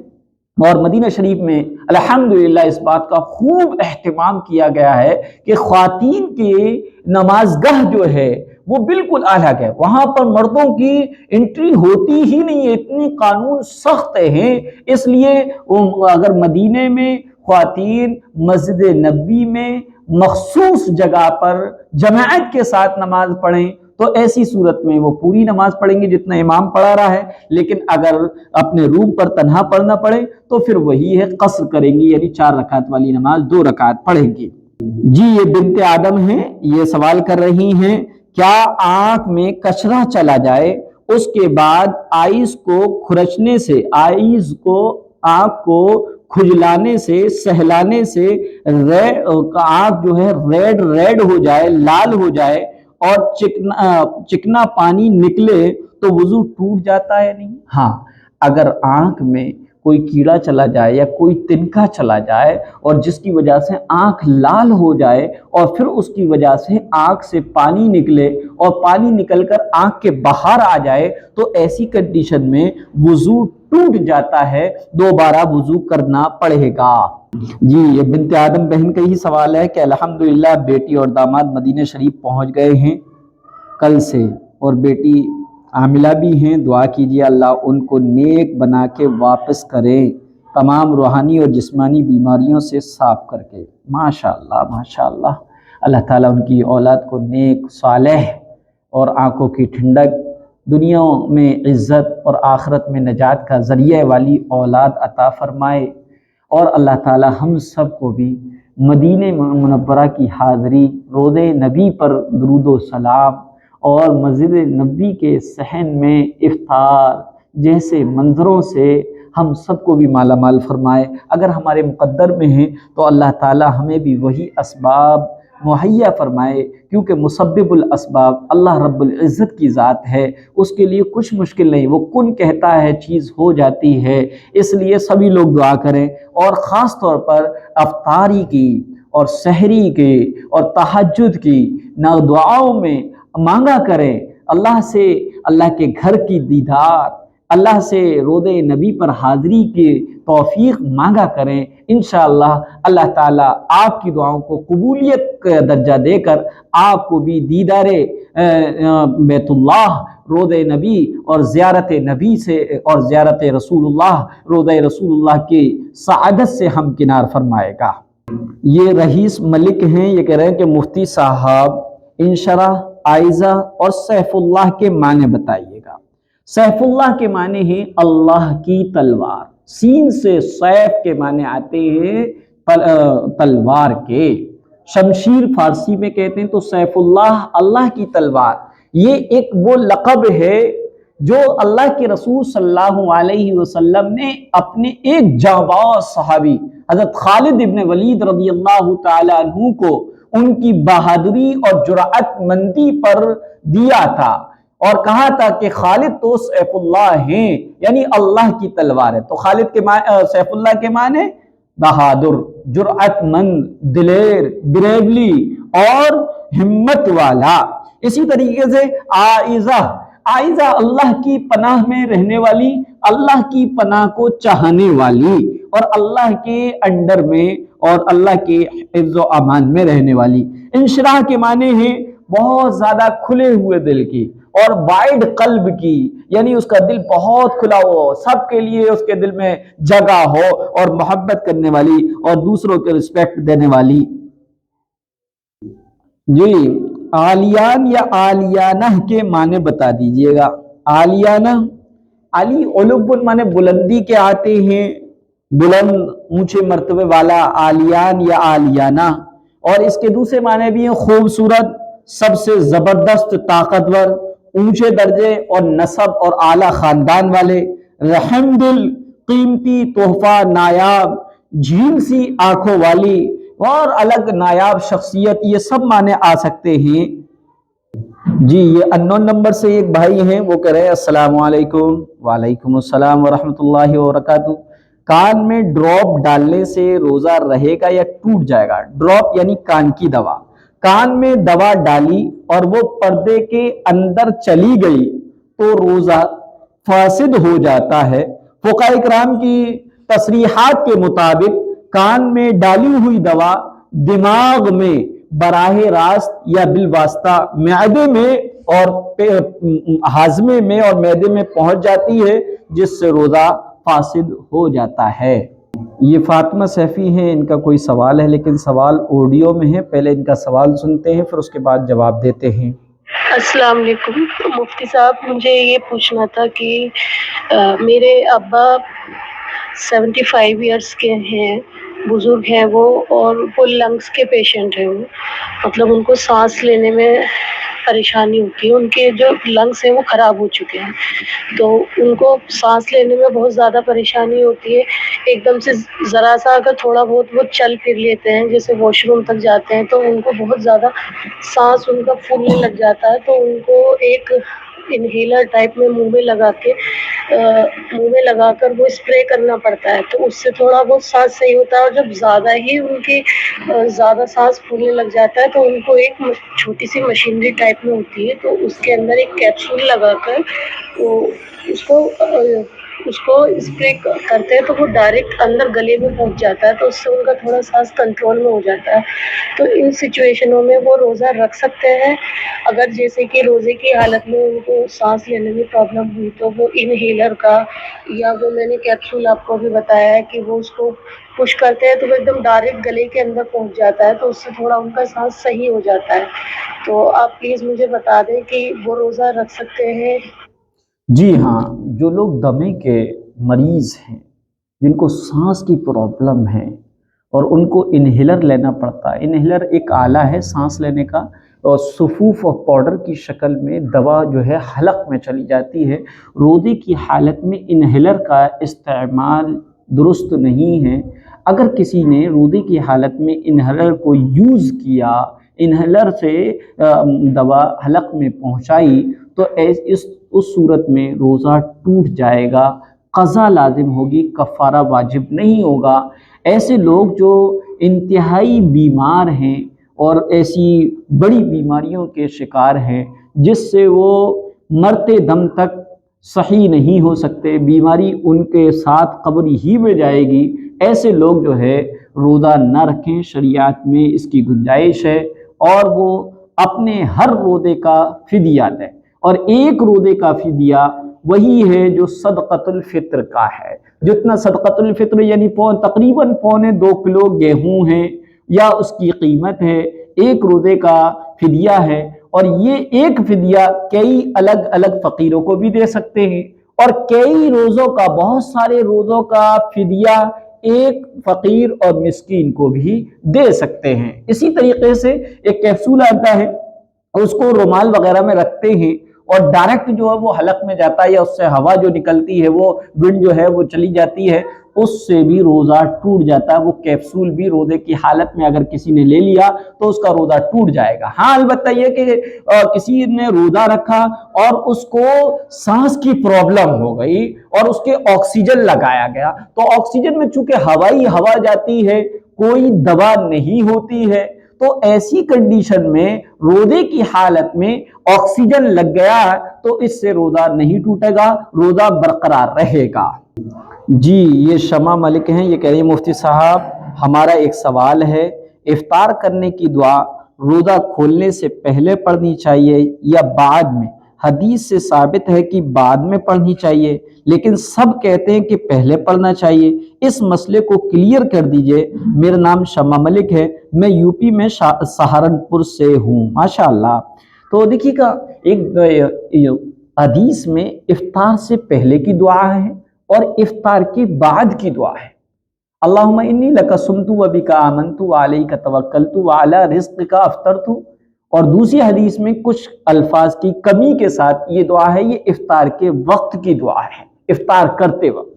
اور مدینہ شریف میں الحمدللہ اس بات کا خوب اہتمام کیا گیا ہے کہ خواتین کی نماز گاہ جو ہے وہ بالکل الگ ہے، وہاں پر مردوں کی انٹری ہوتی ہی نہیں ہے، اتنی قانون سخت ہیں، اس لیے اگر مدینے میں خواتین مسجد نبوی میں مخصوص جگہ پر جماعت کے ساتھ نماز پڑھیں تو ایسی صورت میں وہ پوری نماز پڑھیں گی جتنا امام پڑھا رہا ہے، لیکن اگر اپنے روم پر تنہا پڑھنا پڑے تو پھر وہی ہے، قصر کریں گی، یعنی 4 رکعت والی نماز 2 رکعت پڑھیں گی۔ جی یہ بنت آدم ہیں، یہ سوال کر رہی ہیں کیا آنکھ میں کچرا چلا جائے اس کے بعد آئیز کو کھرچنے سے، آئیز کو آنکھ کو کھجلانے سے، سہلانے سے آنکھ جو ہے ریڈ ہو جائے، لال ہو جائے اور چکنا پانی نکلے تو وضو ٹوٹ جاتا ہے نہیں؟ ہاں، اگر آنکھ میں کوئی کیڑا چلا جائے یا کوئی تنکا چلا جائے اور جس کی وجہ سے آنکھ لال ہو جائے اور پھر اس کی وجہ سے آنکھ سے پانی نکلے اور پانی نکل کر آنکھ کے باہر آ جائے تو ایسی کنڈیشن میں وضو ٹوٹ جاتا ہے، دوبارہ وضو کرنا پڑے گا۔ جی یہ بنت آدم بہن کا ہی سوال ہے کہ الحمدللہ بیٹی اور داماد مدینہ شریف پہنچ گئے ہیں کل سے، اور بیٹی حاملہ بھی ہیں، دعا کیجیے اللہ ان کو نیک بنا کے واپس کریں، تمام روحانی اور جسمانی بیماریوں سے صاف کر کے۔ ماشاءاللہ ماشاءاللہ، اللہ تعالیٰ ان کی اولاد کو نیک، صالح اور آنکھوں کی ٹھنڈک، دنیا میں عزت اور آخرت میں نجات کا ذریعہ والی اولاد عطا فرمائے، اور اللہ تعالیٰ ہم سب کو بھی مدینہ منورہ کی حاضری، روضہ نبی پر درود و سلام اور مسجد نبوی کے صحن میں افطار جیسے منظروں سے ہم سب کو بھی مالا مال فرمائے۔ اگر ہمارے مقدر میں ہیں تو اللہ تعالیٰ ہمیں بھی وہی اسباب مہیا فرمائے، کیونکہ مسبب الاسباب اللہ رب العزت کی ذات ہے، اس کے لیے کچھ مشکل نہیں، وہ کن کہتا ہے چیز ہو جاتی ہے۔ اس لیے سبھی لوگ دعا کریں، اور خاص طور پر افطاری کی اور سحری کی اور تہجد کی دعاؤں میں مانگا کریں اللہ سے، اللہ کے گھر کی دیدار، اللہ سے روضہ نبی پر حاضری کی توفیق مانگا کریں، انشاءاللہ اللہ تعالیٰ آپ کی دعاؤں کو قبولیت کا درجہ دے کر آپ کو بھی دیدار بیت اللہ، روضہ نبی اور زیارت نبی سے اور زیارت رسول اللہ، روضہ رسول اللہ کی سعادت سے ہمکنار فرمائے گا۔ یہ رئیس ملک ہیں، یہ کہہ رہے ہیں کہ مفتی صاحب انشرح، آئزہ اور سیف اللہ کے معنی بتائیے گا۔ سیف اللہ کے معنی ہیں اللہ کی تلوار، سین سے سیف کے معنی آتے ہیں تلوار کے، شمشیر فارسی میں کہتے ہیں، تو سیف اللہ اللہ کی تلوار، یہ ایک وہ لقب ہے جو اللہ کے رسول صلی اللہ علیہ وسلم نے اپنے ایک جانباز صحابی حضرت خالد ابن ولید رضی اللہ تعالیٰ عنہ کو ان کی بہادری اور جرأت مندی پر دیا تھا، اور کہا تھا کہ خالد تو سیف اللہ ہیں، یعنی اللہ کی تلوار ہے۔ تو خالد کے سیف اللہ کے معنی بہادر، جرأت مند، دلیر، بریولی اور ہمت والا۔ اسی طریقے سے آئزہ، آئزہ اللہ کی پناہ میں رہنے والی، اللہ کی پناہ کو چاہنے والی، اور اللہ کے انڈر میں اور اللہ کے حفظ و امان میں رہنے والی۔ انشراح کے معنی ہیں بہت زیادہ کھلے ہوئے دل کی اور وائڈ قلب کی، یعنی اس کا دل بہت کھلا ہو، سب کے لیے اس کے دل میں جگہ ہو اور محبت کرنے والی اور دوسروں کے رسپیکٹ دینے والی۔ جی عالیان یا عالیانہ کے معنی بتا دیجئے گا۔ عالیانہ، علی علو معنی بلندی کے آتے ہیں، بلند اونچے مرتبے والا، عالیان یا عالیانہ۔ اور اس کے دوسرے معنی بھی ہیں خوبصورت، سب سے زبردست، طاقتور، اونچے درجے اور نسب اور اعلیٰ خاندان والے، رحم دل، قیمتی، تحفہ، نایاب، جھیل سی آنکھوں والی اور الگ نایاب شخصیت، یہ سب معنی آ سکتے ہیں۔ جی یہ انون نمبر سے ایک بھائی ہیں، وہ کہہ رہے ہیں السلام علیکم۔ وعلیکم السلام ورحمۃ اللہ وبرکاتہ۔ کان میں ڈراپ ڈالنے سے روزہ رہے گا یا ٹوٹ جائے گا؟ ڈراپ یعنی کان کی دوا، کان میں دوا ڈالی اور وہ پردے کے اندر چلی گئی تو روزہ فاسد ہو جاتا ہے۔ فقہاء کرام کی تصریحات کے مطابق کان میں ڈالی ہوئی دوا دماغ میں براہ راست یا بالواسطہ معدے میں اور ہاضمے میں اور معدے میں پہنچ جاتی ہے، جس سے روزہ فاسد ہو جاتا ہے۔ یہ فاطمہ سیفی ہیں، ان کا کوئی سوال ہے لیکن سوال آڈیو میں ہے، پہلے ان کا سوال سنتے ہیں پھر اس کے بعد جواب دیتے ہیں۔ السلام علیکم مفتی صاحب، مجھے یہ پوچھنا تھا کہ میرے ابا 75 ایئرس کے ہیں، بزرگ ہیں وہ، اور وہ لنگس کے پیشنٹ ہیں، وہ مطلب ان کو سانس لینے میں پریشانی ہوتی ہے، ان کے جو لنگس ہیں وہ خراب ہو چکے ہیں، تو ان کو سانس لینے میں بہت زیادہ پریشانی ہوتی ہے۔ ایک دم سے ذرا سا اگر تھوڑا بہت وہ چل پھر لیتے ہیں، جیسے واش روم تک جاتے ہیں، تو ان کو بہت زیادہ سانس ان کا پھولنے لگ جاتا ہے، تو ان کو ایک انہیلر ٹائپ میں منہ میں لگا کر وہ اسپرے کرنا پڑتا ہے، تو اس سے تھوڑا بہت سانس صحیح ہوتا ہے۔ اور جب زیادہ ہی ان کی زیادہ سانس پھولنے لگ جاتا ہے تو ان کو ایک چھوٹی سی مشینری ٹائپ میں ہوتی ہے، تو اس کے اندر ایک کیپسول لگا کر وہ اس کو اسپرے کرتے ہیں، تو وہ ڈائریکٹ اندر گلے میں پہنچ جاتا ہے، تو اس سے ان کا تھوڑا سانس کنٹرول میں ہو جاتا ہے۔ تو ان سچویشنوں میں وہ روزہ رکھ سکتے ہیں؟ اگر جیسے کہ روزے کی حالت میں ان کو سانس لینے میں پرابلم ہوئی تو وہ انہیلر کا یا وہ میں نے کیپسول آپ کو بھی بتایا ہے کہ وہ اس کو پش کرتے ہیں تو وہ ایک دم ڈائریکٹ گلے کے اندر پہنچ جاتا ہے، تو اس سے تھوڑا ان کا سانس صحیح ہو جاتا ہے۔ تو آپ پلیز مجھے بتا دیں کہ وہ روزہ رکھ سکتے ہیں؟ جی ہاں، جو لوگ دمے کے مریض ہیں، جن کو سانس کی پرابلم ہے اور ان کو انہیلر لینا پڑتا ہے، انہیلر ایک آلہ ہے سانس لینے کا، اور صفوف اور پاؤڈر کی شکل میں دوا جو ہے حلق میں چلی جاتی ہے۔ روزے کی حالت میں انہیلر کا استعمال درست نہیں ہے۔ اگر کسی نے روزے کی حالت میں انہیلر کو یوز کیا، انہیلر سے دوا حلق میں پہنچائی، تو اس صورت میں روزہ ٹوٹ جائے گا، قضا لازم ہوگی، کفارہ واجب نہیں ہوگا۔ ایسے لوگ جو انتہائی بیمار ہیں اور ایسی بڑی بیماریوں کے شکار ہیں جس سے وہ مرتے دم تک صحیح نہیں ہو سکتے، بیماری ان کے ساتھ قبر ہی میں جائے گی، ایسے لوگ جو ہے روزہ نہ رکھیں۔ شریعت میں اس کی گنجائش ہے اور وہ اپنے ہر روزے کا فدیہ دیں، اور ایک روزے کا فدیہ وہی ہے جو صدقۃ الفطر کا ہے۔ جتنا صدقۃ الفطر یعنی تقریباً 1.25 کلو گیہوں ہے یا اس کی قیمت ہے، ایک روزے کا فدیہ ہے، اور یہ ایک فدیہ کئی الگ الگ فقیروں کو بھی دے سکتے ہیں، اور کئی روزوں کا، بہت سارے روزوں کا فدیہ ایک فقیر اور مسکین کو بھی دے سکتے ہیں۔ اسی طریقے سے ایک کیپسول آتا ہے، اس کو رومال وغیرہ میں رکھتے ہیں اور ڈائریکٹ جو ہے وہ حلق میں جاتا ہے، یا اس سے ہوا جو نکلتی ہے، وہ ونڈ جو ہے وہ چلی جاتی ہے، اس سے بھی روزہ ٹوٹ جاتا ہے۔ وہ کیپسول بھی روزے کی حالت میں اگر کسی نے لے لیا تو اس کا روزہ ٹوٹ جائے گا۔ ہاں البتہ یہ کہ کسی نے روزہ رکھا اور اس کو سانس کی پرابلم ہو گئی اور اس کے آکسیجن لگایا گیا، تو آکسیجن میں چونکہ ہوائی ہوا جاتی ہے، کوئی دوا نہیں ہوتی ہے، تو ایسی کنڈیشن میں روزے کی حالت میں آکسیجن لگ گیا تو اس سے روزہ نہیں ٹوٹے گا، روزہ برقرار رہے گا۔ جی یہ شمع ملک ہیں، یہ کہہ رہی ہیں مفتی صاحب ہمارا ایک سوال ہے، افطار کرنے کی دعا روزہ کھولنے سے پہلے پڑھنی چاہیے یا بعد میں؟ حدیث سے ثابت ہے کہ بعد میں پڑھنی چاہیے، لیکن سب کہتے ہیں کہ پہلے پڑھنا چاہیے، اس مسئلے کو کلیئر کر دیجئے۔ میرا نام شمع ملک ہے، میں یو پی میں سہارنپور سے ہوں۔ ماشاءاللہ۔ تو دیکھیے گا ایک حدیث میں افطار سے پہلے کی دعا ہے اور افطار کے بعد کی دعا ہے۔ اللہم انی لک صمت و بک آمنت و علیک توکلت و علی رزقک افطرت، اور دوسری حدیث میں کچھ الفاظ کی کمی کے ساتھ یہ دعا ہے، یہ افطار کے وقت کی دعا ہے، افطار کرتے وقت۔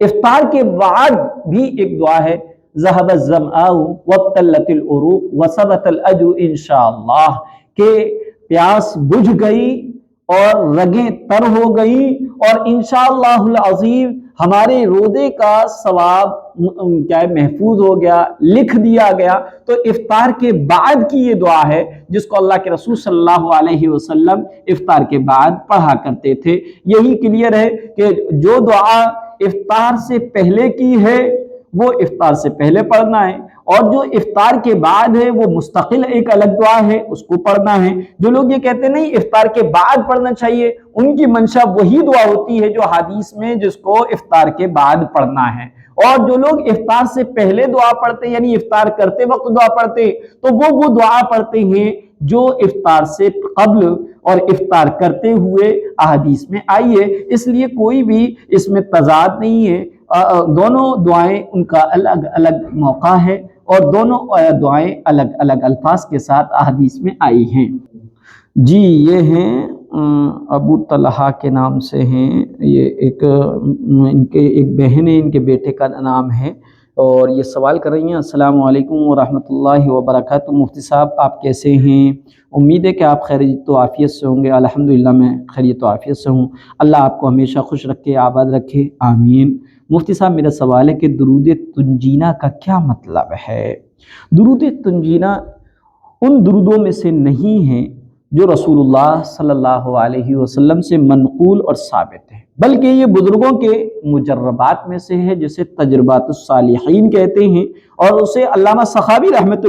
افطار کے بعد بھی ایک دعا ہے، ذہب الظمآ وابتلت العروق وثبت الاجر انشاءاللہ، کہ پیاس بجھ گئی اور رگیں تر ہو گئی اور انشاءاللہ العظیم ہمارے روزے کا ثواب کیا ہے محفوظ ہو گیا، لکھ دیا گیا۔ تو افطار کے بعد کی یہ دعا ہے جس کو اللہ کے رسول صلی اللہ علیہ وسلم افطار کے بعد پڑھا کرتے تھے۔ یہی کلیئر ہے کہ جو دعا افطار سے پہلے کی ہے وہ افطار سے پہلے پڑھنا ہے، اور جو افطار کے بعد ہے وہ مستقل ایک الگ دعا ہے، اس کو پڑھنا ہے۔ جو لوگ یہ کہتے نہیں افطار کے بعد پڑھنا چاہیے، ان کی منشا وہی دعا ہوتی ہے جو حدیث میں جس کو افطار کے بعد پڑھنا ہے۔ اور جو لوگ افطار سے پہلے دعا پڑھتے یعنی افطار کرتے وقت دعا پڑھتے، تو وہ دعا پڑھتے ہیں جو افطار سے قبل اور افطار کرتے ہوئے احادیث میں آئی ہے۔ اس لیے کوئی بھی اس میں تضاد نہیں ہے، دونوں دعائیں ان کا الگ الگ موقع ہے اور دونوں دعائیں الگ الگ الفاظ کے ساتھ احادیث میں آئی ہیں۔ جی یہ ہیں ابو طلحہ کے نام سے ہیں، یہ ان کے ایک بہن ہے، ان کے بیٹے کا نام ہے، اور یہ سوال کر رہی ہیں السلام علیکم ورحمۃ اللہ وبرکاتہ، مفتی صاحب آپ کیسے ہیں؟ امید ہے کہ آپ خیریت و عافیت سے ہوں گے۔ الحمدللہ میں خیریت و عافیت سے ہوں، اللہ آپ کو ہمیشہ خوش رکھے، آباد رکھے، آمین۔ مفتی صاحب میرا سوال ہے کہ درود تنجینہ کا کیا مطلب ہے؟ درود تنجینہ ان درودوں میں سے نہیں ہیں جو رسول اللہ صلی اللہ علیہ وسلم سے منقول اور ثابت ہے، بلکہ یہ بزرگوں کے مجربات میں سے ہے، جسے تجربات الصالحین کہتے ہیں، اور اسے علامہ سخاوی رحمۃ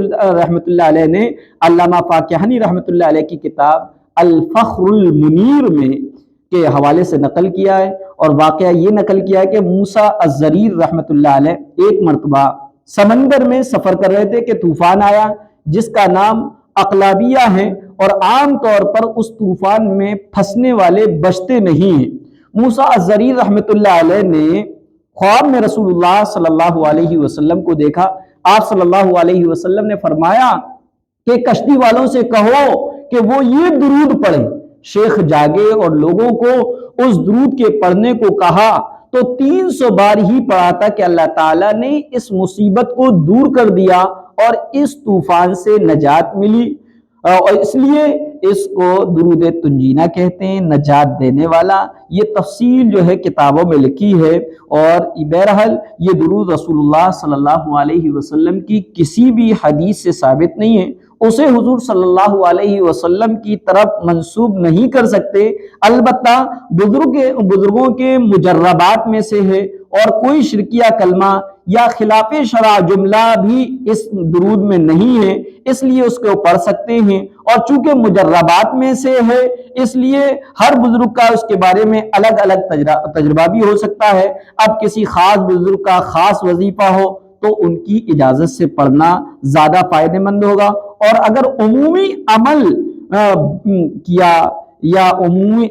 اللہ علیہ نے علامہ فاکہانی رحمۃ اللہ علیہ کی کتاب الفخر المنیر میں کے حوالے سے نقل کیا ہے۔ اور واقعہ یہ نقل کیا ہے کہ موسیٰ الزریر رحمۃ اللہ علیہ ایک مرتبہ سمندر میں سفر کر رہے تھے کہ طوفان آیا جس کا نام اقلابیہ ہے، اور عام طور پر اس طوفان میں پھنسنے والے بچتے نہیں ہیں۔ موسیٰ الزریر رحمۃ اللہ علیہ نے خواب میں رسول اللہ صلی اللہ علیہ وسلم کو دیکھا۔ آپ صلی اللہ علیہ وسلم نے فرمایا کہ کشتی والوں سے کہو کہ وہ یہ درود پڑھیں۔ شیخ جاگے اور لوگوں کو اس درود کے پڑھنے کو کہا تو 300 بار ہی پڑھا تھا کہ اللہ تعالیٰ نے اس مصیبت کو دور کر دیا اور اس طوفان سے نجات ملی، اور اس لیے اس کو درود تنجینہ کہتے ہیں، نجات دینے والا۔ یہ تفصیل جو ہے کتابوں میں لکھی ہے، اور بہرحال یہ درود رسول اللہ صلی اللہ علیہ وسلم کی کسی بھی حدیث سے ثابت نہیں ہے، اسے حضور صلی اللہ علیہ وسلم کی طرف منسوب نہیں کر سکتے، البتہ بزرگوں کے مجربات میں سے ہے، اور کوئی شرکیہ کلمہ یا خلاف شرع جملہ بھی اس درود میں نہیں ہے، اس لیے اس کو پڑھ سکتے ہیں، اور چونکہ مجربات میں سے ہے اس لیے ہر بزرگ کا اس کے بارے میں الگ الگ تجربہ بھی ہو سکتا ہے۔ اب کسی خاص بزرگ کا خاص وظیفہ ہو تو ان کی اجازت سے پڑھنا زیادہ فائدہ مند ہوگا، اور اگر عمومی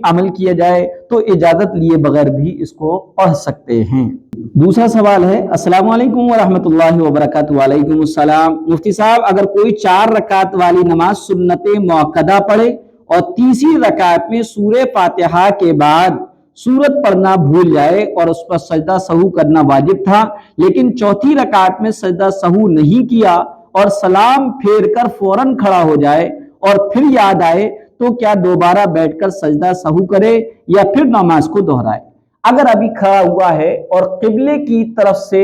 عمل کیا جائے تو اجازت لیے بغیر بھی اس کو پڑھ سکتے ہیں۔ دوسرا سوال ہے السلام علیکم ورحمۃ اللہ وبرکاتہ۔ وعلیکم السلام۔ مفتی صاحب اگر کوئی 4 رکعت والی نماز سنت موقدہ پڑھے اور تیسری رکعت میں سورہ فاتحہ کے بعد سورت پڑھنا بھول جائے اور اس پر سجدہ سہو کرنا واجب تھا، لیکن چوتھی رکعت میں سجدہ سہو نہیں کیا اور سلام پھیر کر فوراً کھڑا ہو جائے اور پھر یاد آئے تو کیا دوبارہ بیٹھ کر سجدہ سہو کرے یا پھر نماز کو دہرائے؟ اگر ابھی کھڑا ہوا ہے اور قبلے کی طرف سے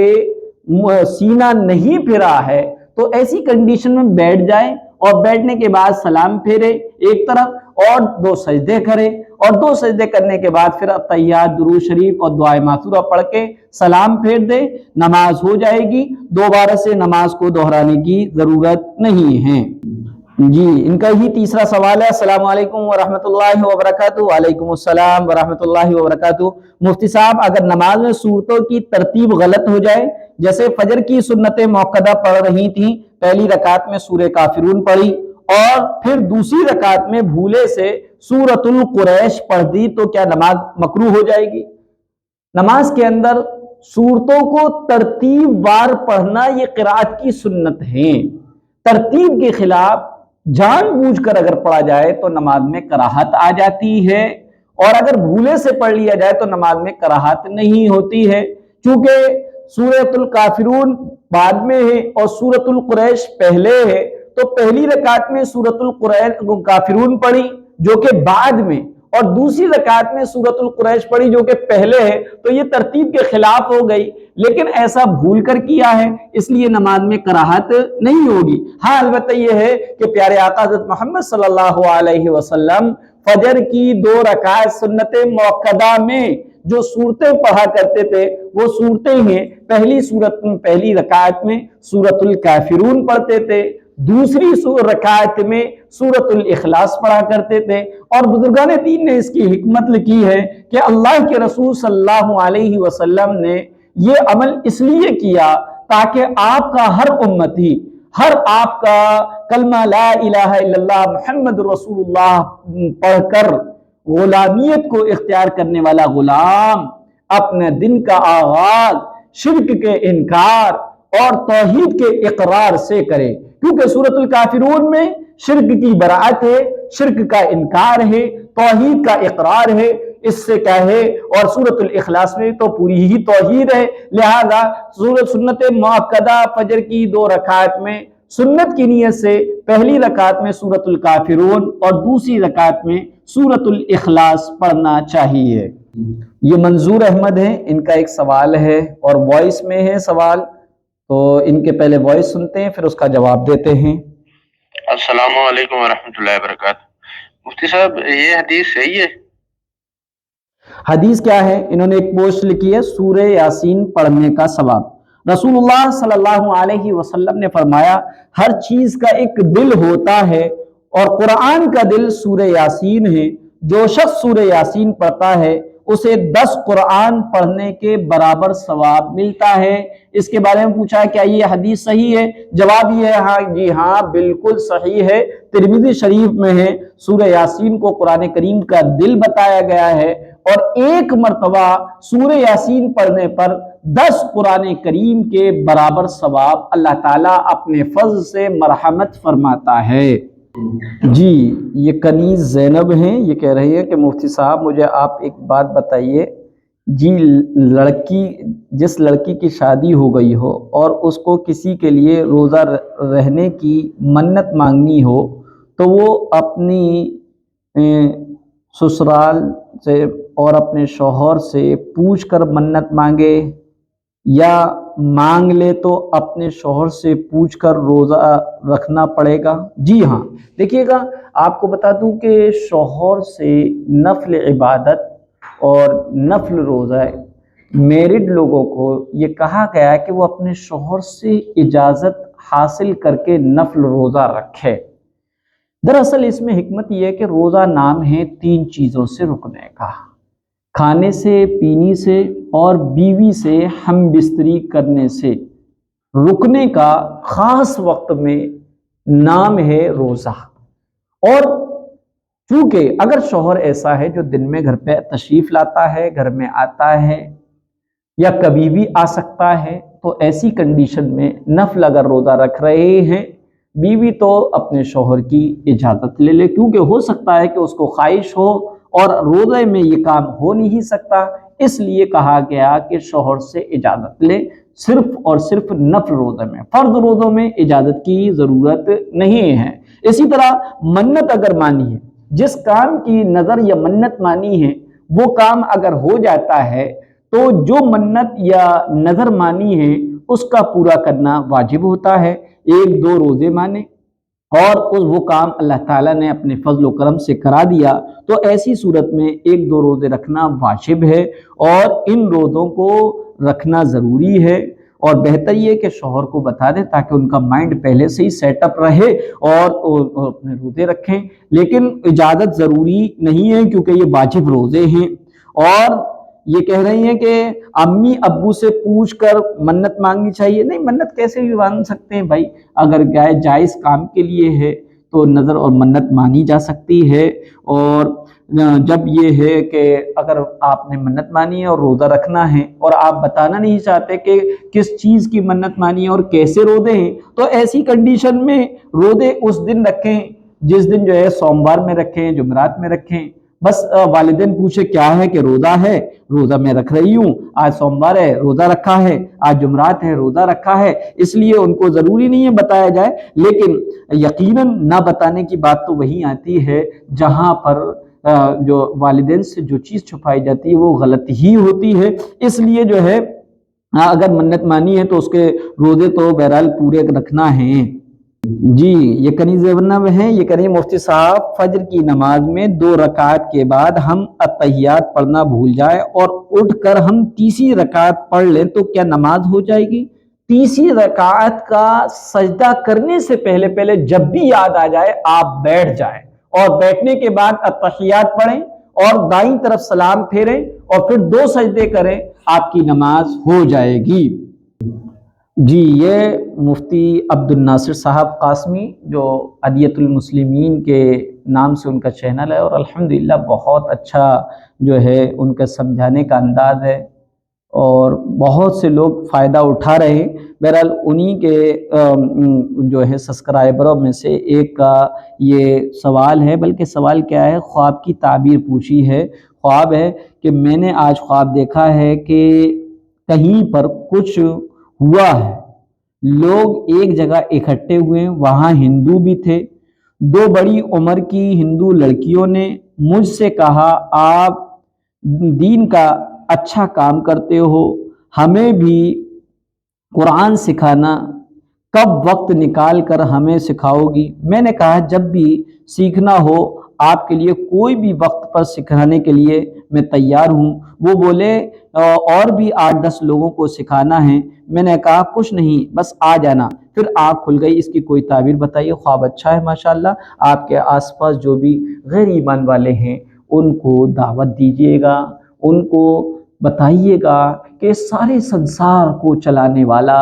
سینہ نہیں پھرا ہے تو ایسی کنڈیشن میں بیٹھ جائے اور بیٹھنے کے بعد سلام پھیرے ایک طرف اور 2 سجدے کرے اور 2 سجدے کرنے کے بعد پھر تحیات، درود شریف اور دعائے معثورہ پڑھ کے سلام پھیر دے، نماز ہو جائے گی۔ دوبارہ سے نماز کو دہرانے کی ضرورت نہیں ہے۔ جی ان کا ہی تیسرا سوال ہے۔ السلام علیکم ورحمۃ اللہ وبرکاتہ۔ وعلیکم السلام ورحمۃ اللہ وبرکاتہ۔ مفتی صاحب اگر نماز میں صورتوں کی ترتیب غلط ہو جائے، جیسے فجر کی سنت موقدہ پڑھ رہی تھیں، پہلی رکعت میں سورہ کافرون پڑھی اور پھر دوسری رکعت میں بھولے سے سورۃ القریش پڑھ دی، تو کیا نماز مکروہ ہو جائے گی؟ نماز کے اندر سورتوں کو ترتیب وار پڑھنا یہ قرات کی سنت ہے۔ ترتیب کے خلاف جان بوجھ کر اگر پڑھا جائے تو نماز میں کراہت آ جاتی ہے، اور اگر بھولے سے پڑھ لیا جائے تو نماز میں کراہت نہیں ہوتی ہے۔ چونکہ سورۃ الکافرون بعد میں ہے اور سورۃ القریش پہلے ہے، تو پہلی رکعت میں سورۃ الکافرون پڑھی جو کہ بعد میں، اور دوسری رکعت میں سورۃ القریش پڑھی جو کہ پہلے ہے، تو یہ ترتیب کے خلاف ہو گئی، لیکن ایسا بھول کر کیا ہے اس لیے نماز میں کراہت نہیں ہوگی۔ ہاں البتہ یہ ہے کہ پیارے آقا حضرت محمد صلی اللہ علیہ وسلم فجر کی 2 رکعت سنت موقدہ میں جو صورتیں پڑھا کرتے تھے وہ صورتیں ہیں، پہلی رکعت میں سورۃ الکافرون پڑھتے تھے، دوسری رکعت میں سورۃ الاخلاص پڑھا کرتے تھے، اور بزرگان دین نے اس کی حکمت لکھی ہے کہ اللہ کے رسول صلی اللہ علیہ وسلم نے یہ عمل اس لیے کیا تاکہ آپ کا ہر امتی، ہر آپ کا کلمہ لا الہ الا اللہ محمد رسول اللہ پڑھ کر غلامیت کو اختیار کرنے والا غلام اپنے دن کا آغاز شرک کے انکار اور توحید کے اقرار سے کرے، کیونکہ سورۃ الکافرون میں شرک کی برأت ہے، شرک کا انکار ہے، توحید کا اقرار ہے، اس سے کیا ہے، اور سورۃ الاخلاص میں تو پوری ہی توحید ہے۔ لہذا سنت موقدہ فجر کی 2 رکعت میں سنت کی نیت سے پہلی رکعت میں سورۃ الکافرون اور دوسری رکعت میں سورۃ الاخلاص پڑھنا چاہیے۔ یہ منظور احمد ہیں، ان کا ایک سوال ہے اور وائس میں ہے سوال، تو ان کے پہلے وائس سنتے ہیں پھر اس کا جواب دیتے ہیں۔ السلام علیکم ورحمۃ اللہ وبرکاتہ۔ مفتی صاحب یہ حدیث صحیح ہے؟ حدیث کیا ہے؟ انہوں نے ایک پوسٹ لکھی ہے سورہ یاسین پڑھنے کا ثواب۔ رسول اللہ صلی اللہ علیہ وسلم نے فرمایا ہر چیز کا ایک دل ہوتا ہے اور قرآن کا دل سورہ یاسین ہے، جو شخص سورہ یاسین پڑھتا ہے اسے 10 قرآن پڑھنے کے برابر ثواب ملتا ہے۔ اس کے بارے میں پوچھا کیا یہ حدیث صحیح ہے؟ جواب یہ ہے ہاں جی ہاں بالکل صحیح ہے۔ ترمذی شریف میں ہے سورہ یاسین کو قرآن کریم کا دل بتایا گیا ہے، اور ایک مرتبہ سورہ یاسین پڑھنے پر 10 قرآن کریم کے برابر ثواب اللہ تعالیٰ اپنے فضل سے مرحمت فرماتا ہے۔ جی یہ کنیز زینب ہیں، یہ کہہ رہی ہے کہ مفتی صاحب مجھے آپ ایک بات بتائیے، جی جس لڑکی کی شادی ہو گئی ہو اور اس کو کسی کے لیے روزہ رہنے کی منت مانگنی ہو تو وہ اپنی سسرال سے اور اپنے شوہر سے پوچھ کر منت مانگے، یا مانگ لے تو اپنے شوہر سے پوچھ کر روزہ رکھنا پڑے گا؟ جی ہاں دیکھیے گا، آپ کو بتا دوں کہ شوہر سے نفل عبادت اور نفل روزہ میرڈ لوگوں کو یہ کہا گیا ہے کہ وہ اپنے شوہر سے اجازت حاصل کر کے نفل روزہ رکھے۔ دراصل اس میں حکمت یہ ہے کہ روزہ نام ہے 3 چیزوں سے رکنے کا، کھانے سے، پینی سے اور بیوی سے ہم بستری کرنے سے رکنے کا خاص وقت میں نام ہے روزہ۔ اور چونکہ اگر شوہر ایسا ہے جو دن میں گھر پہ تشریف لاتا ہے، گھر میں آتا ہے یا کبھی بھی آ سکتا ہے، تو ایسی کنڈیشن میں نفل اگر روزہ رکھ رہے ہیں، بیوی تو اپنے شوہر کی اجازت لے لے، کیونکہ ہو سکتا ہے کہ اس کو خواہش ہو اور روزے میں یہ کام ہو نہیں سکتا، اس لیے کہا گیا کہ شوہر سے اجازت لے، صرف اور صرف نفل روزے میں، فرض روزوں میں اجازت کی ضرورت نہیں ہے۔ اسی طرح منت اگر مانی ہے، جس کام کی نظر یا منت مانی ہے وہ کام اگر ہو جاتا ہے تو جو منت یا نظر مانی ہے اس کا پورا کرنا واجب ہوتا ہے۔ 1-2 روزے مانے اور وہ کام اللہ تعالیٰ نے اپنے فضل و کرم سے کرا دیا، تو ایسی صورت میں 1-2 روزے رکھنا واجب ہے، اور ان روزوں کو رکھنا ضروری ہے، اور بہتر یہ کہ شوہر کو بتا دیں تاکہ ان کا مائنڈ پہلے سے ہی سیٹ اپ رہے اور اپنے روزے رکھیں، لیکن اجازت ضروری نہیں ہے کیونکہ یہ واجب روزے ہیں۔ اور یہ کہہ رہی ہیں کہ امی ابو سے پوچھ کر منت مانگنی چاہیے، نہیں، منت کیسے بھی مانگ سکتے ہیں بھائی، اگر جائز کام کے لیے ہے تو نظر اور منت مانی جا سکتی ہے۔ اور جب یہ ہے کہ اگر آپ نے منت مانی ہے اور روزہ رکھنا ہے اور آپ بتانا نہیں چاہتے کہ کس چیز کی منت مانی ہے اور کیسے روزے ہیں، تو ایسی کنڈیشن میں روزے اس دن رکھیں جس دن جو ہے سوموار میں رکھیں، جمعرات میں رکھیں، بس والدین پوچھے کیا ہے کہ روزہ ہے، روزہ میں رکھ رہی ہوں، آج سوموار ہے روزہ رکھا ہے، آج جمعرات ہے روزہ رکھا ہے، اس لیے ان کو ضروری نہیں ہے بتایا جائے، لیکن یقیناً نہ بتانے کی بات تو وہی آتی ہے جہاں پر جو والدین سے جو چیز چھپائی جاتی ہے وہ غلط ہی ہوتی ہے۔ اس لیے جو ہے اگر منت مانی ہے تو اس کے روزے تو بہرحال پورے رکھنا ہے۔ جی، یہ کنیز نب ہے، یہ کہیں مفتی صاحب فجر کی نماز میں 2 رکعت کے بعد ہم اتحیات پڑھنا بھول جائیں اور اٹھ کر ہم تیسری رکعت پڑھ لیں تو کیا نماز ہو جائے گی؟ تیسری رکعت کا سجدہ کرنے سے پہلے جب بھی یاد آ جائے آپ بیٹھ جائیں اور بیٹھنے کے بعد اتحیات پڑھیں اور دائیں طرف سلام پھیریں اور پھر 2 سجدے کریں، آپ کی نماز ہو جائے گی۔ جی، یہ مفتی عبد الناصر صاحب قاسمی جو عدیۃ المسلمین کے نام سے ان کا چینل ہے، اور الحمدللہ بہت اچھا جو ہے ان کا سمجھانے کا انداز ہے اور بہت سے لوگ فائدہ اٹھا رہے ہیں۔ بہرحال انہی کے جو ہے سبسکرائبروں میں سے ایک کا یہ سوال ہے، بلکہ سوال کیا ہے، خواب کی تعبیر پوچھی ہے۔ خواب ہے کہ میں نے آج خواب دیکھا ہے کہ کہیں پر کچھ ہوا ہے، لوگ ایک جگہ اکٹھے ہوئے، وہاں ہندو بھی تھے، 2 بڑی عمر کی ہندو لڑکیوں نے مجھ سے کہا آپ دین کا اچھا کام کرتے ہو، ہمیں بھی قرآن سکھانا، کب وقت نکال کر ہمیں سکھاؤ گی؟ میں نے کہا جب بھی سیکھنا ہو آپ کے لیے کوئی بھی وقت پر سکھانے کے لیے میں تیار ہوں۔ وہ بولے اور بھی 8-10 لوگوں کو سکھانا ہے۔ میں نے کہا کچھ نہیں، بس آ جانا۔ پھر آنکھ کھل گئی، اس کی کوئی تعبیر بتائیے۔ خواب اچھا ہے ماشاءاللہ، آپ کے آس پاس جو بھی غیر ایمان والے ہیں ان کو دعوت دیجیے گا، ان کو بتائیے گا کہ سارے سنسار کو چلانے والا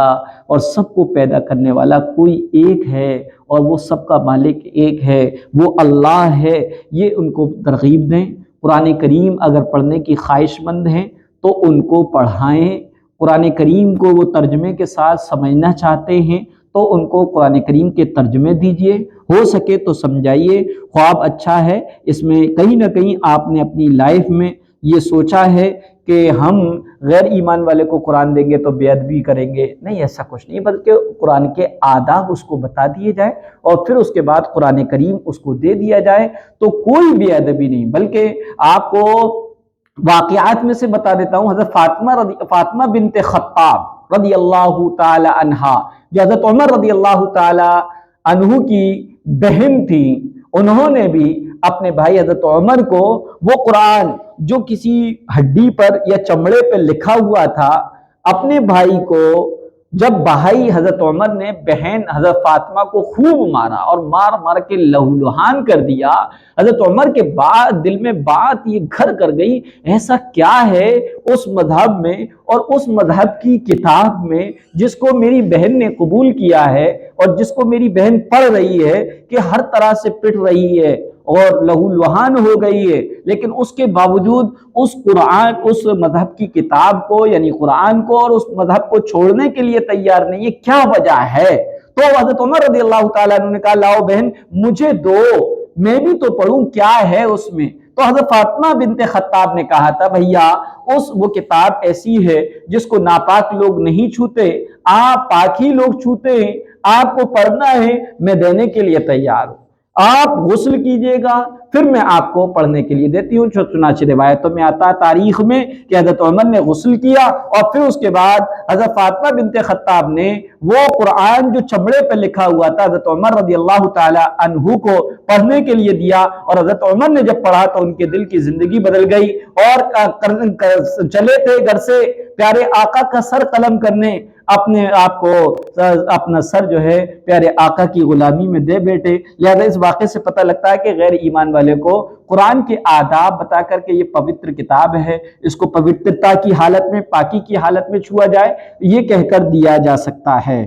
اور سب کو پیدا کرنے والا کوئی ایک ہے اور وہ سب کا مالک ایک ہے، وہ اللہ ہے۔ یہ ان کو ترغیب دیں۔ قرآن کریم اگر پڑھنے کی خواہش مند ہیں تو ان کو پڑھائیں۔ قرآن کریم کو وہ ترجمے کے ساتھ سمجھنا چاہتے ہیں تو ان کو قرآن کریم کے ترجمے دیجئے، ہو سکے تو سمجھائیے۔ خواب اچھا ہے، اس میں کہیں نہ کہیں آپ نے اپنی لائف میں یہ سوچا ہے کہ ہم غیر ایمان والے کو قرآن دیں گے تو بے ادبی کریں گے، نہیں، ایسا کچھ نہیں، بلکہ قرآن کے آداب اس کو بتا دیے جائے اور پھر اس کے بعد قرآن کریم اس کو دے دیا جائے تو کوئی بے ادبی نہیں۔ بلکہ آپ کو واقعات میں سے بتا دیتا ہوں، حضرت فاطمہ بنت خطاب رضی اللہ تعالی عنہا، جو حضرت عمر رضی اللہ تعالی عنہ کی بہن تھی، انہوں نے بھی اپنے بھائی حضرت عمر کو وہ قرآن جو کسی ہڈی پر یا چمڑے پہ لکھا ہوا تھا، اپنے بھائی کو جب بھائی حضرت عمر نے بہن حضرت فاطمہ کو خوب مارا اور مار کے لہو لہان کر دیا، حضرت عمر کے بعد دل میں بات یہ گھر کر گئی، ایسا کیا ہے اس مذہب میں اور اس مذہب کی کتاب میں جس کو میری بہن نے قبول کیا ہے اور جس کو میری بہن پڑھ رہی ہے کہ ہر طرح سے پٹ رہی ہے اور لہو لہان ہو گئی ہے، لیکن اس کے باوجود اس قرآن، اس مذہب کی کتاب کو یعنی قرآن کو اور اس مذہب کو چھوڑنے کے لیے تیار نہیں ہے، کیا وجہ ہے؟ تو حضرت عمر رضی اللہ تعالیٰ عنہ نے کہا لاؤ بہن مجھے دو، میں بھی تو پڑھوں کیا ہے اس میں۔ تو حضرت فاطمہ بنت خطاب نے کہا تھا بھیا وہ کتاب ایسی ہے جس کو ناپاک لوگ نہیں چھوتے، آپ پاک ہی لوگ چھوتے ہیں، آپ کو پڑھنا ہے، میں دینے کے لیے تیار ہوں۔ آپ غسل کیجئے گا، پھر میں آپ کو پڑھنے کے لیے دیتی ہوں۔ چنانچہ روایتوں میں آتا تاریخ میں کہ حضرت عمر نے غسل کیا اور پھر اس کے بعد حضرت فاطمہ بنت خطاب نے وہ قرآن جو چمڑے پہ لکھا ہوا تھا حضرت عمر رضی اللہ تعالی عنہ کو پڑھنے کے لیے دیا، اور حضرت عمر نے جب پڑھا تو ان کے دل کی زندگی بدل گئی، اور چلے تھے گھر سے پیارے آقا کا سر قلم کرنے، اپنے آپ کو اپنا سر جو ہے پیارے آقا کی غلامی میں دے بیٹھے۔ لہذا اس واقعے سے پتہ لگتا ہے کہ غیر ایمان والے کو قرآن کے آداب بتا کر کے یہ پوتر کتاب ہے، اس کو پوترتا کی حالت میں، پاکی کی حالت میں چھوا جائے، یہ کہہ کر دیا جا سکتا ہے۔